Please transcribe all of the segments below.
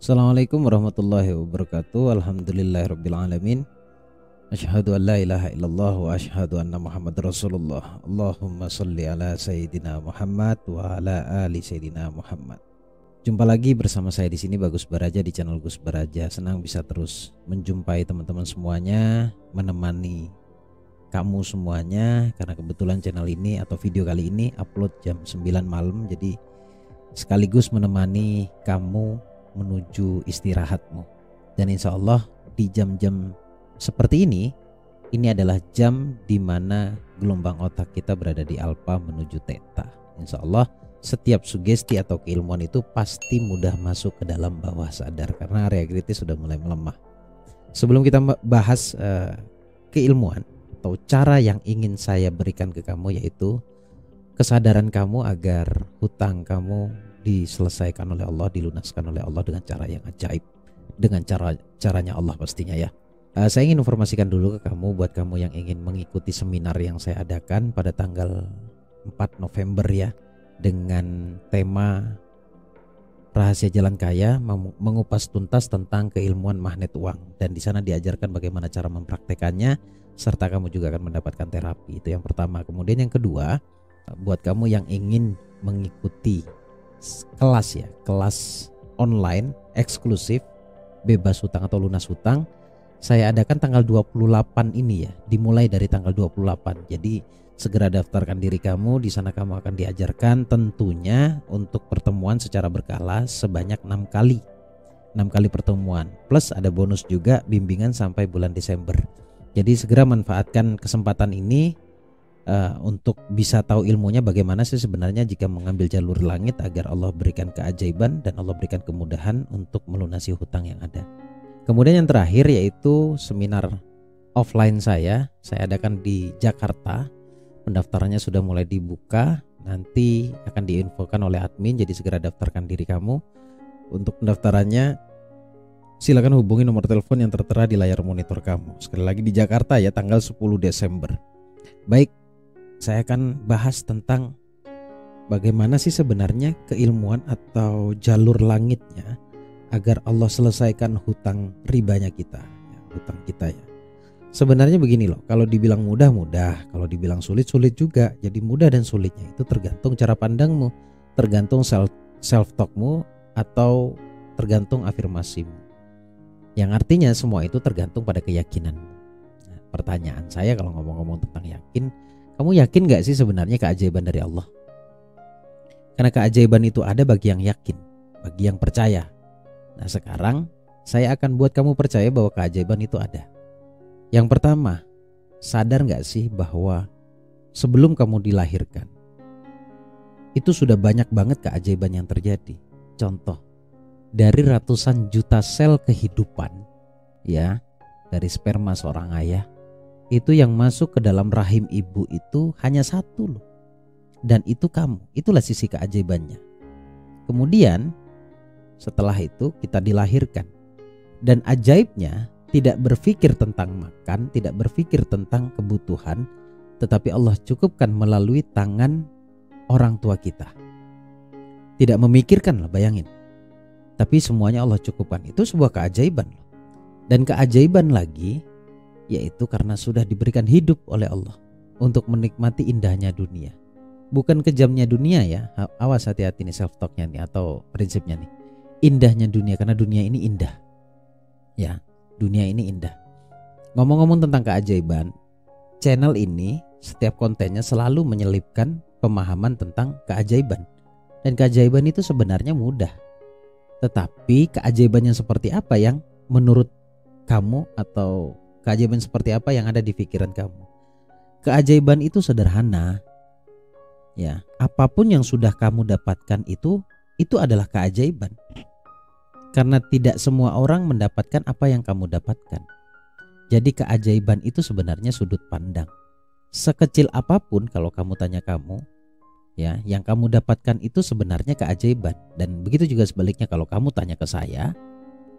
Assalamualaikum warahmatullahi wabarakatuh. Alhamdulillahirabbil alamin. Asyhadu an la ilaha illallah wa asyhadu anna Muhammadar Rasulullah. Allahumma shalli ala sayyidina Muhammad wa ala ali sayyidina Muhammad. Jumpa lagi bersama saya di sini Bagus Baraja di channel Gus Baraja. Senang bisa terus menjumpai teman-teman semuanya, menemani kamu semuanya, karena kebetulan channel ini atau video kali ini upload jam 9 malam, jadi sekaligus menemani kamu menuju istirahatmu. Dan insya Allah di jam-jam seperti ini adalah jam di mana gelombang otak kita berada di alfa menuju theta. Insya Allah setiap sugesti atau keilmuan itu pasti mudah masuk ke dalam bawah sadar karena area kritis sudah mulai melemah. Sebelum kita bahas keilmuan atau cara yang ingin saya berikan ke kamu, yaitu kesadaran kamu agar hutang kamu diselesaikan oleh Allah, dilunaskan oleh Allah dengan cara yang ajaib, dengan caranya Allah pastinya ya. Saya ingin informasikan dulu ke kamu, buat kamu yang ingin mengikuti seminar yang saya adakan pada tanggal 4 November ya, dengan tema Rahasia Jalan Kaya, mengupas tuntas tentang keilmuan magnet uang, dan di sana diajarkan bagaimana cara mempraktekannya serta kamu juga akan mendapatkan terapi. Itu yang pertama. Kemudian yang kedua, buat kamu yang ingin mengikuti kelas online eksklusif bebas hutang atau lunas hutang, saya adakan tanggal 28 ini ya, dimulai dari tanggal 28. Jadi segera daftarkan diri kamu. Di sana kamu akan diajarkan tentunya untuk pertemuan secara berkala sebanyak 6 kali. 6 kali pertemuan plus ada bonus juga bimbingan sampai bulan Desember. Jadi segera manfaatkan kesempatan ini untuk bisa tahu ilmunya bagaimana sih sebenarnya jika mengambil jalur langit agar Allah berikan keajaiban dan Allah berikan kemudahan untuk melunasi hutang yang ada. Kemudian yang terakhir yaitu seminar offline saya adakan di Jakarta. Pendaftarannya sudah mulai dibuka, nanti akan diinfokan oleh admin, jadi segera daftarkan diri kamu. Untuk pendaftarannya silakan hubungi nomor telepon yang tertera di layar monitor kamu. Sekali lagi di Jakarta ya, tanggal 10 Desember. Baik, saya akan bahas tentang bagaimana sih sebenarnya keilmuan atau jalur langitnya agar Allah selesaikan hutang ribanya kita, ya, hutang kita ya. Sebenarnya begini loh, kalau dibilang mudah, kalau dibilang sulit juga. Jadi mudah dan sulitnya itu tergantung cara pandangmu, tergantung self talkmu atau tergantung afirmasimu. Yang artinya semua itu tergantung pada keyakinanmu. Nah, pertanyaan saya kalau ngomong-ngomong tentang yakin, kamu yakin gak sih sebenarnya keajaiban dari Allah? Karena keajaiban itu ada bagi yang yakin, bagi yang percaya. Nah sekarang saya akan buat kamu percaya bahwa keajaiban itu ada. Yang pertama, sadar gak sih bahwa sebelum kamu dilahirkan itu sudah banyak banget keajaiban yang terjadi. Contoh, dari ratusan juta sel kehidupan ya, dari sperma seorang ayah, itu yang masuk ke dalam rahim ibu itu hanya satu loh. Dan itu kamu, itulah sisi keajaibannya. Kemudian setelah itu kita dilahirkan. Dan ajaibnya tidak berpikir tentang makan, tidak berpikir tentang kebutuhan, tetapi Allah cukupkan melalui tangan orang tua kita. Tidak memikirkan lah, bayangin. Tapi semuanya Allah cukupkan. Itu sebuah keajaiban. Dan keajaiban lagi yaitu karena sudah diberikan hidup oleh Allah untuk menikmati indahnya dunia. Bukan kejamnya dunia ya. Awas, hati-hati nih self talknya nih atau prinsipnya nih. Indahnya dunia, karena dunia ini indah. Ya, dunia ini indah. Ngomong-ngomong tentang keajaiban, channel ini setiap kontennya selalu menyelipkan pemahaman tentang keajaiban. Dan keajaiban itu sebenarnya mudah. Tetapi keajaibannya seperti apa yang menurut kamu, atau keajaiban seperti apa yang ada di pikiran kamu? Keajaiban itu sederhana. Ya, apapun yang sudah kamu dapatkan itu adalah keajaiban. Karena tidak semua orang mendapatkan apa yang kamu dapatkan. Jadi keajaiban itu sebenarnya sudut pandang. Sekecil apapun kalau kamu tanya kamu, ya, yang kamu dapatkan itu sebenarnya keajaiban. Dan begitu juga sebaliknya kalau kamu tanya ke saya,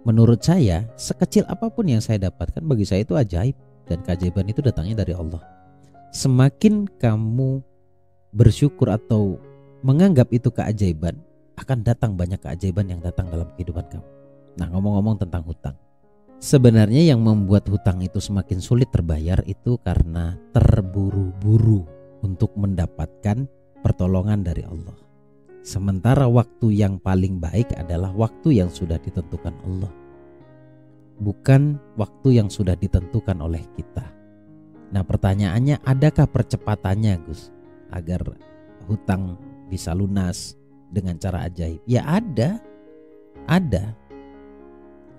menurut saya sekecil apapun yang saya dapatkan bagi saya itu ajaib. Dan keajaiban itu datangnya dari Allah. Semakin kamu bersyukur atau menganggap itu keajaiban, akan datang banyak keajaiban yang datang dalam kehidupan kamu. Nah, ngomong-ngomong tentang hutang, sebenarnya yang membuat hutang itu semakin sulit terbayar itu karena terburu-buru untuk mendapatkan pertolongan dari Allah. Sementara waktu yang paling baik adalah waktu yang sudah ditentukan Allah, bukan waktu yang sudah ditentukan oleh kita. Nah, pertanyaannya, adakah percepatannya, Gus, agar hutang bisa lunas dengan cara ajaib? Ya ada.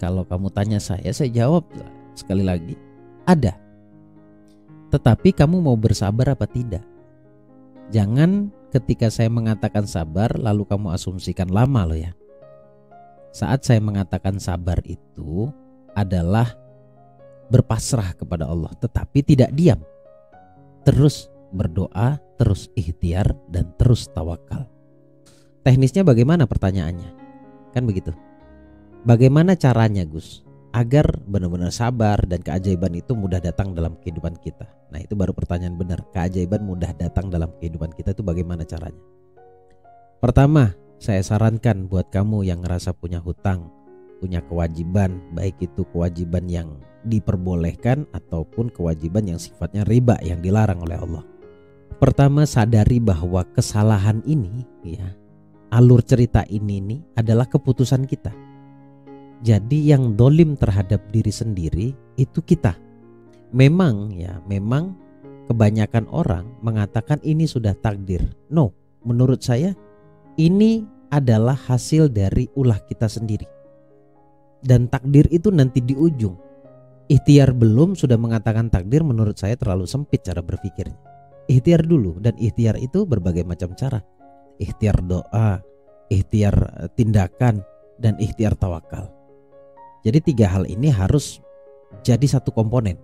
Kalau kamu tanya saya jawab sekali lagi, ada. Tetapi kamu mau bersabar apa tidak? Jangan ketika saya mengatakan sabar lalu kamu asumsikan lama loh ya. Saat saya mengatakan sabar itu adalah berpasrah kepada Allah, tetapi tidak diam. Terus berdoa, terus ikhtiar, dan terus tawakal. Teknisnya bagaimana pertanyaannya? Kan begitu. Bagaimana caranya, Gus, agar benar-benar sabar dan keajaiban itu mudah datang dalam kehidupan kita? Nah, itu baru pertanyaan benar. Keajaiban mudah datang dalam kehidupan kita itu bagaimana caranya? Pertama, saya sarankan buat kamu yang ngerasa punya hutang, punya kewajiban, baik itu kewajiban yang diperbolehkan ataupun kewajiban yang sifatnya riba yang dilarang oleh Allah. Pertama, sadari bahwa kesalahan ini ya, alur cerita ini nih adalah keputusan kita. Jadi yang dolim terhadap diri sendiri itu kita. Memang kebanyakan orang mengatakan ini sudah takdir. No, menurut saya ini adalah hasil dari ulah kita sendiri. Dan takdir itu nanti di ujung. Ikhtiar belum sudah mengatakan takdir, menurut saya terlalu sempit cara berpikirnya. Ikhtiar dulu, dan ikhtiar itu berbagai macam cara. Ikhtiar doa, ikhtiar tindakan, dan ikhtiar tawakal. Jadi 3 hal ini harus jadi satu komponen,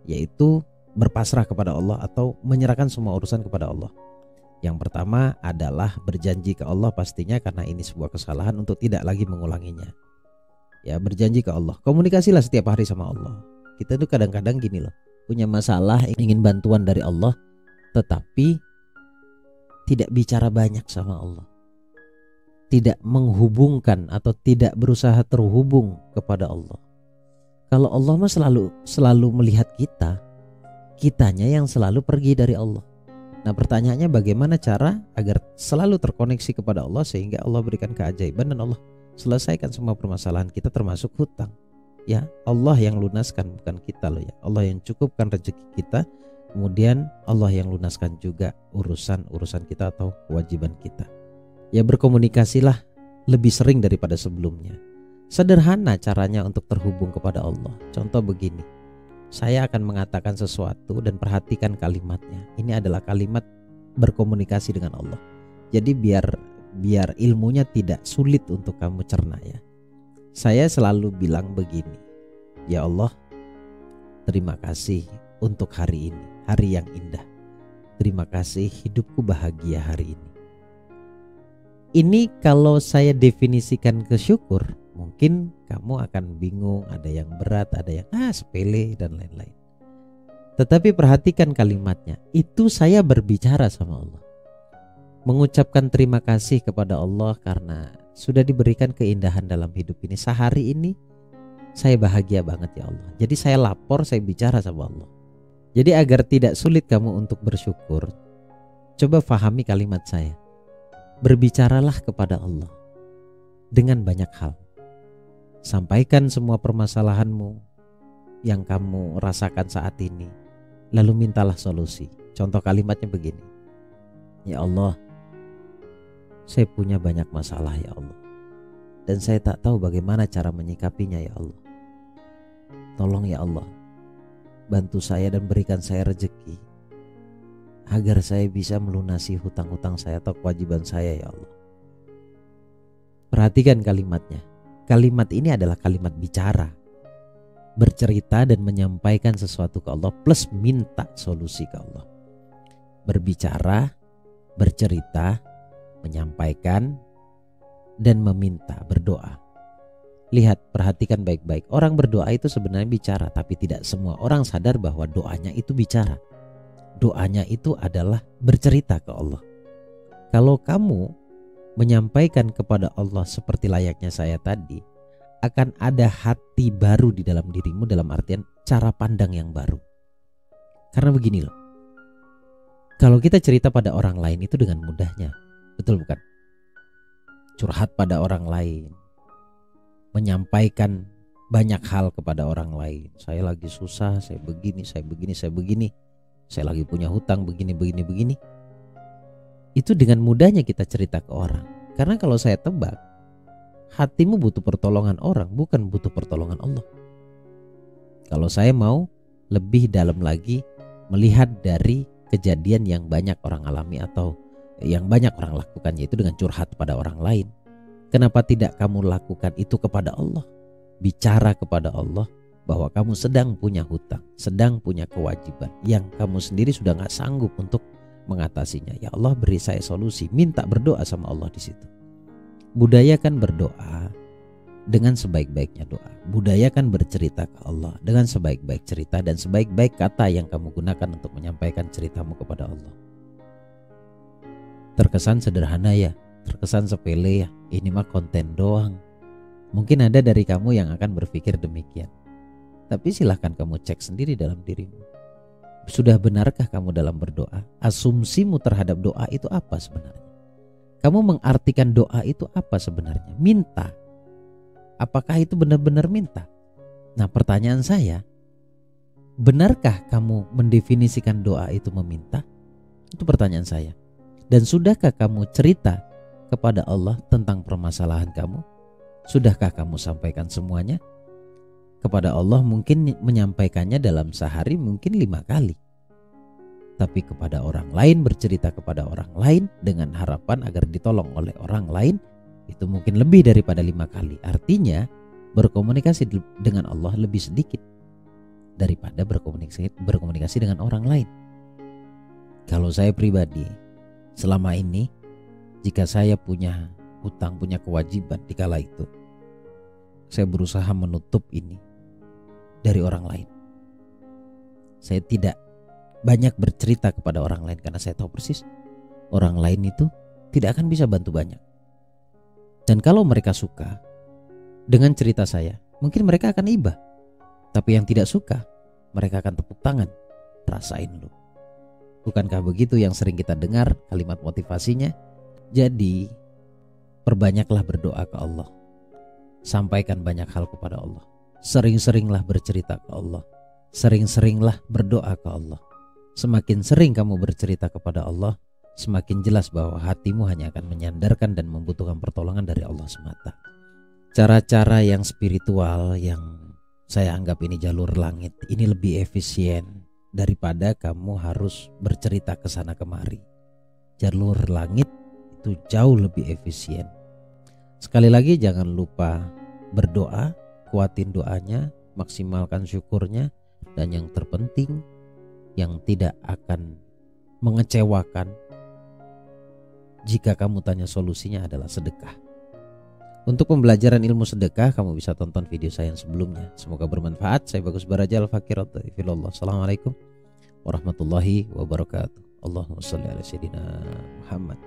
yaitu berpasrah kepada Allah atau menyerahkan semua urusan kepada Allah. Yang pertama adalah berjanji ke Allah pastinya, karena ini sebuah kesalahan, untuk tidak lagi mengulanginya. Ya, berjanji ke Allah. Komunikasilah setiap hari sama Allah. Kita tuh kadang-kadang gini loh, punya masalah, ingin bantuan dari Allah, tetapi tidak bicara banyak sama Allah, tidak menghubungkan atau tidak berusaha terhubung kepada Allah. Kalau Allah mah selalu melihat kita, kitanya yang selalu pergi dari Allah. Nah, pertanyaannya bagaimana cara agar selalu terkoneksi kepada Allah sehingga Allah berikan keajaiban dan Allah selesaikan semua permasalahan kita termasuk hutang. Ya, Allah yang lunaskan, bukan kita loh ya. Allah yang cukupkan rezeki kita, kemudian Allah yang lunaskan juga urusan kita atau kewajiban kita. Ya, berkomunikasilah lebih sering daripada sebelumnya. Sederhana caranya untuk terhubung kepada Allah. Contoh begini, saya akan mengatakan sesuatu dan perhatikan kalimatnya. Ini adalah kalimat berkomunikasi dengan Allah. Jadi biar ilmunya tidak sulit untuk kamu cerna ya. Saya selalu bilang begini, ya Allah, terima kasih untuk hari ini, hari yang indah. Terima kasih hidupku bahagia hari ini. Ini kalau saya definisikan ke syukur, mungkin kamu akan bingung, ada yang berat, ada yang sepele dan lain-lain. Tetapi perhatikan kalimatnya, itu saya berbicara sama Allah, mengucapkan terima kasih kepada Allah karena sudah diberikan keindahan dalam hidup ini. Sehari ini saya bahagia banget ya Allah. Jadi saya lapor, saya bicara sama Allah. Jadi agar tidak sulit kamu untuk bersyukur, coba fahami kalimat saya. Berbicaralah kepada Allah dengan banyak hal. Sampaikan semua permasalahanmu yang kamu rasakan saat ini, lalu mintalah solusi. Contoh kalimatnya begini, ya Allah, saya punya banyak masalah ya Allah, dan saya tak tahu bagaimana cara menyikapinya ya Allah. Tolong ya Allah, bantu saya dan berikan saya rezeki agar saya bisa melunasi hutang-hutang saya atau kewajiban saya ya Allah. Perhatikan kalimatnya. Kalimat ini adalah kalimat bicara, bercerita dan menyampaikan sesuatu ke Allah plus minta solusi ke Allah. Berbicara, bercerita, menyampaikan, dan meminta, berdoa. Lihat, perhatikan baik-baik. Orang berdoa itu sebenarnya bicara, tapi tidak semua orang sadar bahwa doanya itu bicara. Doanya itu adalah bercerita ke Allah. Kalau kamu menyampaikan kepada Allah seperti layaknya saya tadi, akan ada hati baru di dalam dirimu, dalam artian cara pandang yang baru. Karena begini loh, kalau kita cerita pada orang lain itu dengan mudahnya, betul bukan? Curhat pada orang lain, menyampaikan banyak hal kepada orang lain. Saya lagi susah, saya begini, saya begini, saya begini. Saya lagi punya hutang begini, begini, begini. Itu dengan mudahnya kita cerita ke orang. Karena kalau saya tebak, hatimu butuh pertolongan orang, bukan butuh pertolongan Allah. Kalau saya mau lebih dalam lagi melihat dari kejadian yang banyak orang alami atau yang banyak orang lakukan, yaitu dengan curhat pada orang lain. Kenapa tidak kamu lakukan itu kepada Allah? Bicara kepada Allah bahwa kamu sedang punya hutang, sedang punya kewajiban yang kamu sendiri sudah gak sanggup untuk mengatasinya. Ya Allah, beri saya solusi. Minta berdoa sama Allah di situ. Budayakan berdoa dengan sebaik-baiknya doa. Budayakan bercerita ke Allah dengan sebaik-baik cerita dan sebaik-baik kata yang kamu gunakan untuk menyampaikan ceritamu kepada Allah. Terkesan sederhana ya, terkesan sepele ya, ini mah konten doang. Mungkin ada dari kamu yang akan berpikir demikian. Tapi silahkan kamu cek sendiri dalam dirimu. Sudah benarkah kamu dalam berdoa? Asumsimu terhadap doa itu apa sebenarnya? Kamu mengartikan doa itu apa sebenarnya? Minta. Apakah itu benar-benar minta? Nah, pertanyaan saya, benarkah kamu mendefinisikan doa itu meminta? Itu pertanyaan saya. Dan sudahkah kamu cerita kepada Allah tentang permasalahan kamu? Sudahkah kamu sampaikan semuanya kepada Allah? Mungkin menyampaikannya dalam sehari mungkin 5 kali. Tapi kepada orang lain, bercerita kepada orang lain dengan harapan agar ditolong oleh orang lain, itu mungkin lebih daripada 5 kali. Artinya berkomunikasi dengan Allah lebih sedikit daripada berkomunikasi dengan orang lain. Kalau saya pribadi, selama ini jika saya punya hutang, punya kewajiban di kala itu, saya berusaha menutup ini dari orang lain. Saya tidak banyak bercerita kepada orang lain karena saya tahu persis orang lain itu tidak akan bisa bantu banyak. Dan kalau mereka suka dengan cerita saya, mungkin mereka akan iba. Tapi yang tidak suka, mereka akan tepuk tangan. Rasain lu. Bukankah begitu yang sering kita dengar kalimat motivasinya? Jadi perbanyaklah berdoa ke Allah. Sampaikan banyak hal kepada Allah. Sering-seringlah bercerita ke Allah. Sering-seringlah berdoa ke Allah. Semakin sering kamu bercerita kepada Allah, semakin jelas bahwa hatimu hanya akan menyandarkan dan membutuhkan pertolongan dari Allah semata. Cara-cara yang spiritual yang saya anggap ini jalur langit, ini lebih efisien daripada kamu harus bercerita ke sana kemari. Jalur langit itu jauh lebih efisien. Sekali lagi jangan lupa berdoa, kuatin doanya, maksimalkan syukurnya, dan yang terpenting yang tidak akan mengecewakan jika kamu tanya solusinya adalah sedekah. Untuk pembelajaran ilmu sedekah kamu bisa tonton video saya yang sebelumnya. Semoga bermanfaat. Saya Bagus Baraja, al-Fakir Filullah. Assalamualaikum warahmatullahi wabarakatuh. Allahumma sholli ala sayyidina Muhammad.